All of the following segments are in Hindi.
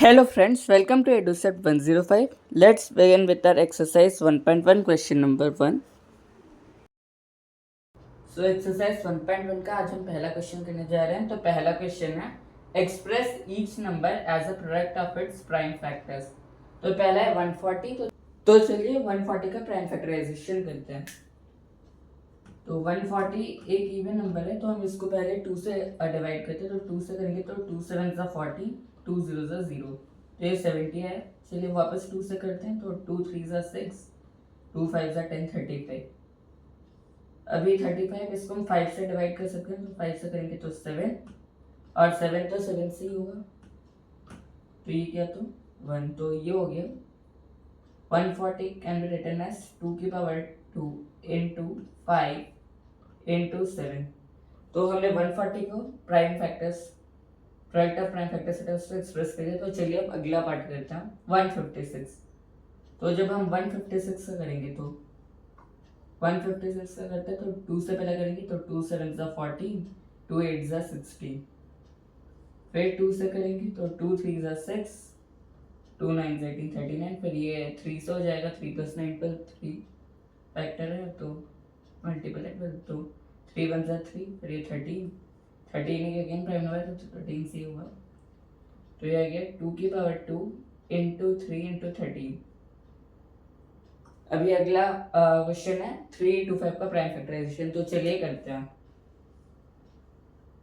Hello friends, welcome to EduSet 105. Let's begin with our exercise 1.1 question number 1. So exercise 1.1 का आज हम पहला क्वेश्चन करने जा रहे हैं। तो पहला क्वेश्चन है express each number as a product of its prime factors. तो पहला है 140। तो चलिए 140 का प्राइम फैक्टराइजेशन करते हैं। तो 140 एक इवन नंबर है, तो हम इसको पहले 2 से डिवाइड करते हैं। तो 2 से करेंगे तो 2 7 ज़ा 40, 2 0 ज़ा 0, तो ये 70 है। चलिए वापस 2 से करते हैं। तो 2 3 ज़ा 6, 2 5 ज़ा 10, 35। अभी 35 इसको हम 5 से डिवाइड कर सकते हैं। तो 5 से करेंगे तो 7, और 7 तो 7 से ही होगा, तो ये क्या, तो 1, तो ये हो गया 140 कैन बी रिटन एज 2 की पावर 2 इंटू 5 इंटू 7। तो हमने 140 को prime factors, product of prime factors से एक्सप्रेस कर दिया। तो चलिए अब अगला पार्ट करते हैं 156। तो जब हम 156 का करेंगे तो 156 का करते हैं तो 2 से पहले करेंगे तो 2 7 ज़ा 40, 2 8 ज़ा 60। फिर 2 से करेंगे तो 2 3 ज़ा 6, 2 9 ज़ा 18, 39। फिर ये 3 से हो जाएगा, 3 + 9 + 3 फैक्टर है तो मल्टीपल है, तो 3 1 ज़ा 3, फिर ये 13, 13 अगेन प्राइम नंबर है तो 13 से होगा। तो ये आ गया 2 की पावर 2 इंटू 3 इंटू 13। अभी अगला क्वेश्चन है 3 2 5 का प्राइम फैक्टराइजेशन। तो चलिए करते हैं।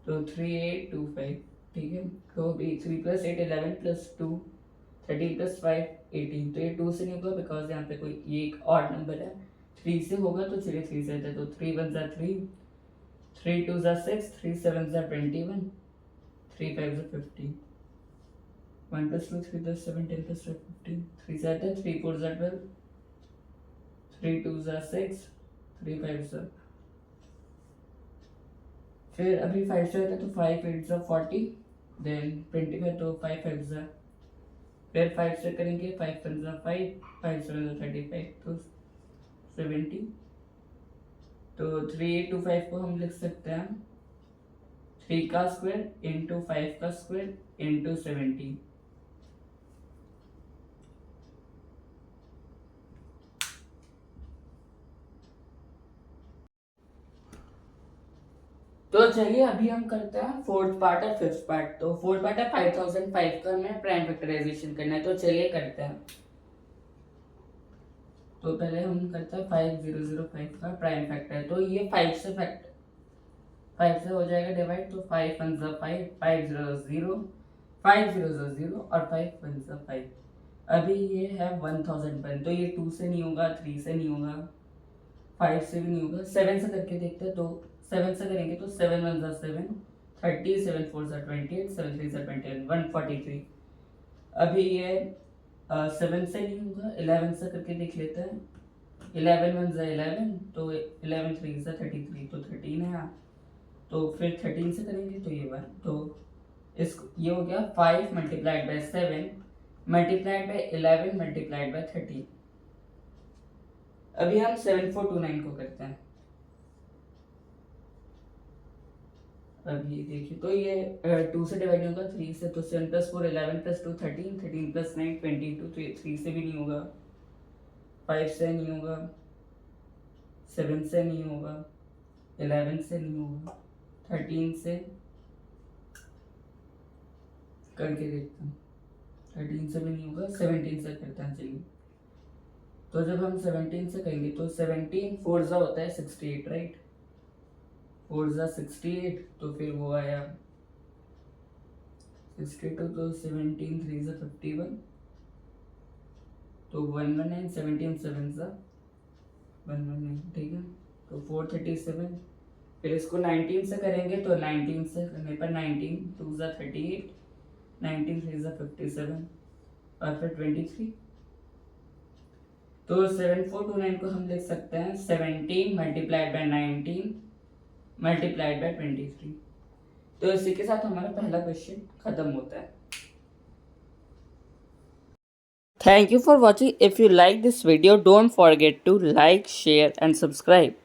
तो 3 8 2 5, ठीक है। तो अभी 3 + 8 11 + 2 13 + 5 18। तो ये 2 से नहीं होगा बिकॉज यहाँ पे कोई ये एक ऑड नंबर है। 3 से होगा तो चलिए 3 से आता है। तो 3 1 ज़ा 3, 3 2 ज़ा 6, 3 7 ज़ा 21, 3 5 ज़ा 50। 1 + 2 3 + 7 10 + 5 15, 3 से आता है, 3 4 ज़ा 12, 3 2 ज़ा 6, 3 5 ज़ा। फिर अभी 5 से आता है तो 5 8 ज़ा 40, देन 25, तो 5 5 ज़ा। फिर 5 से करेंगे 5 1 ज़ा 5, 5 7 ज़ा 35, तो 70। तो 3 8 2 5 को हम लिख सकते हैं 3 का स्क्वायर इंटू 5 का स्क्वायर इंटू 70। तो चलिए अभी हम करते हैं फोर्थ पार्ट और फिफ्थ पार्ट। तो फोर्थ पार्ट है 5005 का हमें प्राइम फैक्टराइजेशन करना है। तो चलिए करते हैं। तो पहले हम करते हैं 5005 का प्राइम फैक्टर। तो ये 5 से हो जाएगा डिवाइड। तो 5 1 ज़ा 5, 5 0 0, 5 0 ज़ा 0 और 5 1 ज़ा 5। अभी ये है 1001। तो ये 2 से नहीं होगा, 3 से नहीं होगा, 5 से भी नहीं होगा। 7 से करके देखते हैं। तो 7 से करेंगे तो 7 1 ज़ा 7, 30, 7 4 ज़ा 28, 7 3 ज़ा 21, 143। अभी ये 7 से नहीं होगा, 11 से करके देख लेते हैं। 11 1 ज़ा 11, तो 11 3 ज़ा 33, तो 13 है यहाँ। तो फिर 13 से करेंगे तो ये 1, तो इसको ये हो गया 5 multiplied by 7 multiplied by 11 multiplied by 13। अभी हम 7429 को करते हैं। अभी देखिए तो ये 2 से डिवाइड होगा, 3 से, तो 7 + 4 11 + 2 13, 13 + 9 22। तो ये 3 से भी नहीं होगा, 5 से नहीं होगा, 7 से नहीं होगा, 11 से नहीं होगा, 13 से करके देखते हैं। 13 से भी नहीं होगा, 17 से करते हैं। चलिए तो जब हम 17 से करेंगे तो 17 4 ज़ा होता है 68, राइट। 4 ज़ा 68, तो फिर वो आया 62, तो 17 3 ज़ा 51, तो 119, 17 7 ज़ा 119, ठीक है। तो 437। फिर इसको 19 से करेंगे तो 19 से करने पर 19 2 ज़ा 38, 19 3 ज़ा 57 और फिर 23। तो 7429 को हम लिख सकते हैं 17 मल्टीप्लाइड बाय 19 मल्टीप्लाइड बाय 23। तो इसी के साथ हमारा पहला क्वेश्चन खत्म होता है। Thank you for watching. If you like this video, don't forget to like, share and subscribe.